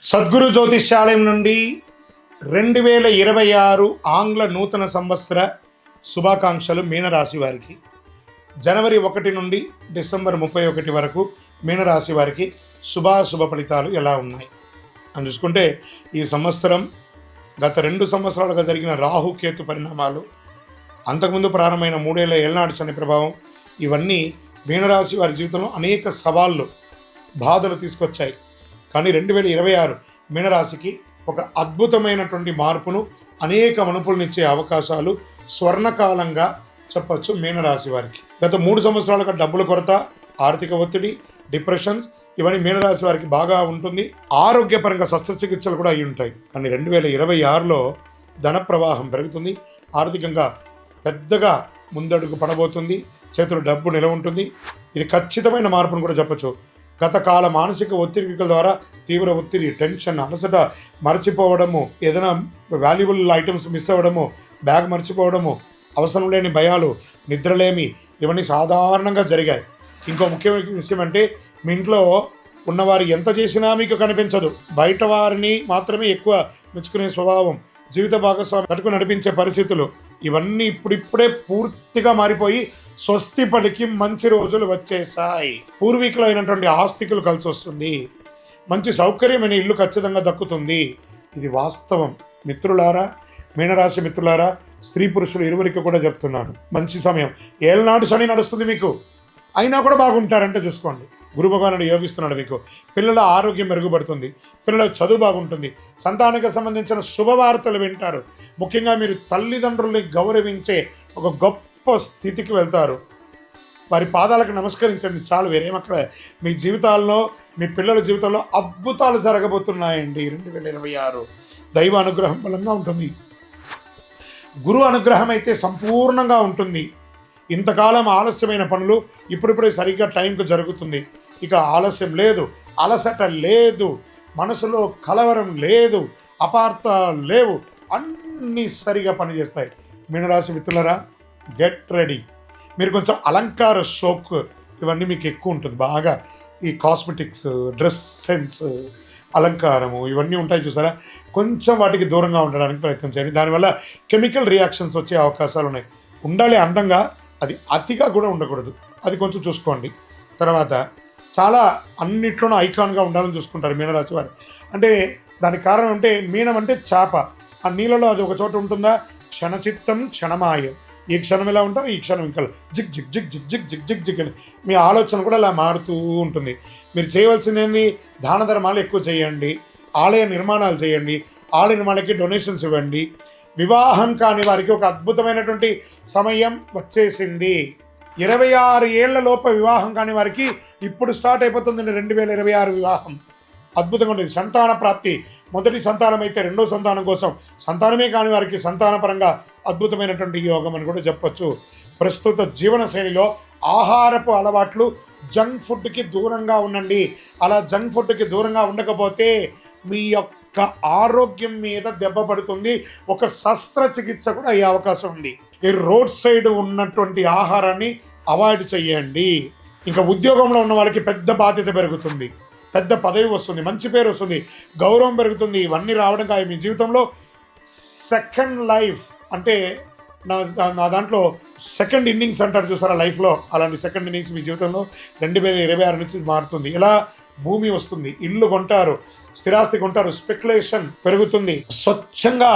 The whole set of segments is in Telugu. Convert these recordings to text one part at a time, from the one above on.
సద్గురు జ్యోతిష్యాలయం నుండి 2026 ఆంగ్ల నూతన సంవత్సర శుభాకాంక్షలు మీనరాశి వారికి. జనవరి 1 నుండి డిసెంబర్ 31 వరకు మీనరాశి వారికి శుభ ఫలితాలు ఎలా ఉన్నాయి అని చూసుకుంటే, ఈ సంవత్సరం గత 2 సంవత్సరాలుగా జరిగిన రాహుకేతు పరిణామాలు, అంతకుముందు ప్రారంభమైన 3 ఏళ్ల ఏళ్నాడు శని ప్రభావం, ఇవన్నీ మీనరాశి వారి జీవితంలో అనేక సవాళ్ళు, బాధలు తీసుకొచ్చాయి. కానీ 2026 మీనరాశికి ఒక అద్భుతమైనటువంటి మార్పును, అనేక మనుపులనిచ్చే అవకాశాలు స్వర్ణకాలంగా చెప్పచ్చు మీనరాశి వారికి. గత 3 సంవత్సరాలుగా డబ్బుల కొరత, ఆర్థిక ఒత్తిడి, డిప్రెషన్స్, ఇవన్నీ మీనరాశి వారికి బాగా ఉంటుంది. ఆరోగ్యపరంగా శస్త్రచికిత్సలు కూడా అయి ఉంటాయి. కానీ 2026లో ధన ప్రవాహం పెరుగుతుంది. ఆర్థికంగా పెద్దగా ముందడుగు పడబోతుంది. చేతులు డబ్బు నిలవ ఉంటుంది. ఇది ఖచ్చితమైన మార్పును కూడా చెప్పచ్చు. గత కాల మానసిక ఒత్తిడిల ద్వారా తీవ్ర ఒత్తిడి, టెన్షన్, అలసట, మర్చిపోవడము, ఏదైనా వాల్యుబుల్ ఐటమ్స్ మిస్ అవ్వడము, బ్యాగ్ మర్చిపోవడము, అవసరం లేని భయాలు, నిద్రలేమి, ఇవన్నీ సాధారణంగా జరిగాయి. ఇంకో ముఖ్యమైన విషయం అంటే, మీ ఇంట్లో ఉన్నవారు ఎంత చేసినా మీకు కనిపించదు. బయట వారిని మాత్రమే ఎక్కువ మెచ్చుకునే స్వభావం, జీవిత భాగస్వామి కట్టుకు నడిపించే పరిస్థితులు, ఇవన్నీ ఇప్పుడిప్పుడే పూర్తిగా మారిపోయి స్వస్తి పలికి మంచి రోజులు వచ్చేసాయి. పూర్వీకులు అయినటువంటి ఆస్తికులు కలిసి వస్తుంది. మంచి సౌకర్యమైన ఇల్లు ఖచ్చితంగా దక్కుతుంది. ఇది వాస్తవం. మిత్రులారా, మీనరాశి మిత్రులారా, స్త్రీ పురుషులు ఇరువురికి కూడా చెప్తున్నాను, మంచి సమయం. ఏళ్ళనాడు శని నడుస్తుంది మీకు, అయినా కూడా బాగుంటారంటే చూసుకోండి. గురు భగవానుడు యోగిస్తున్నాడు మీకు. పిల్లల ఆరోగ్యం మెరుగుపడుతుంది. పిల్లల చదువు బాగుంటుంది. సంతానానికి సంబంధించిన శుభవార్తలు వింటారు. ముఖ్యంగా మీరు తల్లిదండ్రుల్ని గౌరవించే ఒక గొప్ప స్థితికి వెళ్తారు. వారి పాదాలకు నమస్కరించండి చాలు, వేరేమక్కడ. మీ జీవితాల్లో, మీ పిల్లల జీవితంలో అద్భుతాలు జరగబోతున్నాయండి. 2026 దైవ అనుగ్రహం బలంగా ఉంటుంది. గురు అనుగ్రహం అయితే సంపూర్ణంగా ఉంటుంది. ఇంతకాలం ఆలస్యమైన పనులు ఇప్పుడిప్పుడే సరిగ్గా టైంకు జరుగుతుంది. ఇక ఆలస్యం లేదు, అలసట లేదు, మనసులో కలవరం లేదు, అపార్థాలు లేవు, అన్నీ సరిగా పనిచేస్తాయి. మీనరాశి మిత్రులరా, గెట్ రెడీ. మీరు కొంచెం అలంకార షోక్, ఇవన్నీ మీకు ఎక్కువ ఉంటుంది. బాగా ఈ కాస్మెటిక్స్, డ్రెస్ సెన్స్, అలంకారము, ఇవన్నీ ఉంటాయి చూసారా. కొంచెం వాటికి దూరంగా ఉండడానికి ప్రయత్నం చేయండి. దానివల్ల కెమికల్ రియాక్షన్స్ వచ్చే అవకాశాలు ఉన్నాయి. ఉండాలి అందంగా, అది అతిగా కూడా ఉండకూడదు. అది కొంచెం చూసుకోండి. తర్వాత చాలా అన్నిట్లోనూ ఐకాన్గా ఉండాలని చూసుకుంటారు మీనరాశి వారు. అంటే దానికి కారణం అంటే, మీనం అంటే చేప. ఆ నీళ్ళలో అది ఒక చోట ఉంటుందా, క్షణచిత్తం క్షణమాయం. ఈ క్షణం ఎలా ఉంటారు, ఈ క్షణం ఇంకా zig zig zig zig zig zig zig zig అని మీ ఆలోచన కూడా అలా మారుతూ ఉంటుంది. మీరు చేయవలసింది ఏంది, దాన ధర్మాలు ఎక్కువ చేయండి, ఆలయ నిర్మాణాలు చేయండి, ఆలయ నిర్మాణాలకి డొనేషన్స్ ఇవ్వండి. వివాహం కాని వారికి ఒక అద్భుతమైనటువంటి సమయం వచ్చేసింది. 26 ఏళ్ల లోపు వివాహం కాని వారికి ఇప్పుడు స్టార్ట్ అయిపోతుంది 2026 వివాహం. అద్భుతంగా ఉంటుంది. సంతాన ప్రాప్తి, మొదటి సంతానం అయితే రెండో సంతానం కోసం, సంతానమే కాని వారికి సంతానపరంగా అద్భుతమైనటువంటి యోగం అని కూడా చెప్పచ్చు. ప్రస్తుత జీవన శైలిలో ఆహారపు అలవాట్లు, జంక్ ఫుడ్కి దూరంగా ఉండండి. అలా జంక్ ఫుడ్కి దూరంగా ఉండకపోతే మీ యొక్క ఆరోగ్యం మీద దెబ్బ పడుతుంది. ఒక శస్త్రచికిత్స కూడా అయ్యే అవకాశం ఉంది. ఈ రోడ్ సైడ్ ఉన్నటువంటి ఆహారాన్ని అవాయిడ్ చేయండి. ఇంకా ఉద్యోగంలో ఉన్న వాళ్ళకి పెద్ద బాధ్యత పెరుగుతుంది, పెద్ద పదవి వస్తుంది, మంచి పేరు వస్తుంది, గౌరవం పెరుగుతుంది. ఇవన్నీ రావడం కాదు మీ జీవితంలో. సెకండ్ లైఫ్ అంటే నా దాంట్లో సెకండ్ ఇన్నింగ్స్ అంటారు చూసారా లైఫ్లో, అలాంటి సెకండ్ ఇన్నింగ్స్ మీ జీవితంలో 2026 నుంచి మారుతుంది. ఇలా భూమి వస్తుంది, ఇల్లు కొంటారు, స్థిరాస్తి కొంటారు, స్పెక్యులేషన్ పెరుగుతుంది. స్వచ్ఛంగా,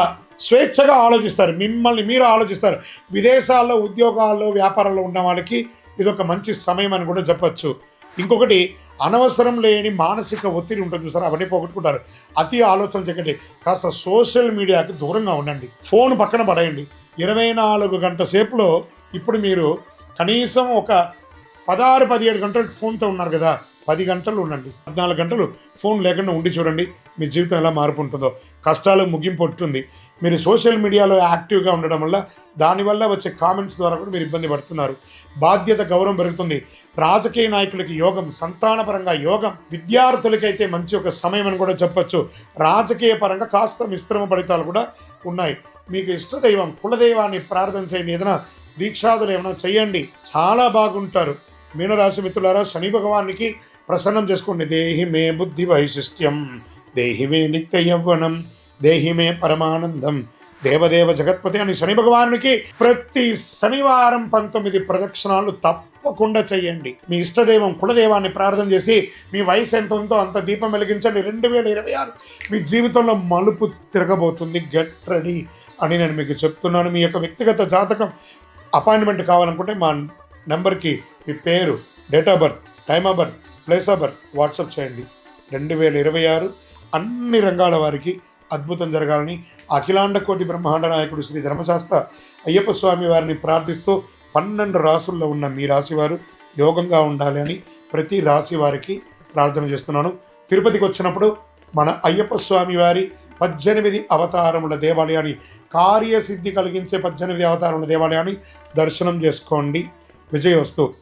స్వేచ్ఛగా ఆలోచిస్తారు, మిమ్మల్ని మీరు ఆలోచిస్తారు. విదేశాల్లో, ఉద్యోగాల్లో, వ్యాపారాల్లో ఉన్న వాళ్ళకి ఇది ఒక మంచి సమయం అని కూడా చెప్పచ్చు. ఇంకొకటి, అనవసరం లేని మానసిక ఒత్తిడి ఉంటుంది చూసారు, అవన్నీ పోగొట్టుకుంటారు. అతి ఆలోచన చేయకండి. కాస్త సోషల్ మీడియాకి దూరంగా ఉండండి. ఫోన్ పక్కన పడేయండి. 24 గంటల సేపులో ఇప్పుడు మీరు కనీసం ఒక 16-17 గంటలు ఫోన్తో ఉన్నారు కదా, 10 గంటలు ఉండండి. 14 గంటలు ఫోన్ లేకుండా ఉండి చూడండి మీ జీవితం ఎలా మార్పు ఉంటుందో. కష్టాలు ముగింపు ఉంటుంది. మీరు సోషల్ మీడియాలో యాక్టివ్గా ఉండడం వల్ల, దానివల్ల వచ్చే కామెంట్స్ ద్వారా కూడా మీరు ఇబ్బంది పడుతున్నారు. బాధ్యత, గౌరవం పెరుగుతుంది. రాజకీయ నాయకులకి యోగం, సంతానపరంగా యోగం, విద్యార్థులకైతే మంచి ఒక సమయం అని కూడా చెప్పచ్చు. రాజకీయ పరంగా కాస్త మిశ్రమ ఫలితాలు కూడా ఉన్నాయి. మీకు ఇష్టదైవం, కులదైవాన్ని ప్రార్థన చేయండి. ఏదైనా దీక్షాదులు ఏమైనా చేయండి, చాలా బాగుంటారు. మీనరాశి మిత్రులారా, శని భగవానికి ప్రసన్నం చేసుకోండి. దేహి మే బుద్ధి వైశిష్ట్యం దేహిమే నిత్య యవ్వనం, దేహిమే పరమానందం, దేవదేవ జగత్పతి అని శని భగవానునికి ప్రతి శనివారం 19 ప్రదక్షిణాలు తప్పకుండా చేయండి. మీ ఇష్టదైవం కులదైవాన్ని ప్రార్థన చేసి మీ వయసు ఎంత ఉందో అంత దీపం వెలిగించండి. 2026 మీ జీవితంలో మలుపు తిరగబోతుంది. గెట్ రెడీ అని నేను మీకు చెప్తున్నాను. మీ యొక్క వ్యక్తిగత జాతకం అపాయింట్మెంట్ కావాలనుకుంటే మా నెంబర్కి మీ పేరు, date of birth, time of birth, place of birth WhatsApp చేయండి. 2026 అన్ని రంగాల వారికి అద్భుతం జరగాలని అఖిలాండ కోటి బ్రహ్మాండ నాయకుడు శ్రీ ధర్మశాస్త్ర అయ్యప్ప స్వామి వారిని ప్రార్థిస్తూ 12 రాసుల్లో ఉన్న మీ రాశి వారు యోగంగా ఉండాలి అని ప్రతి రాశి వారికి ప్రార్థన చేస్తున్నాను. తిరుపతికి వచ్చినప్పుడు మన అయ్యప్ప స్వామి వారి 18 అవతారముల దేవాలయాన్ని, కార్యసిద్ధి కలిగించే 18 అవతారముల దేవాలయాన్ని దర్శనం చేసుకోండి. విజయోస్తు.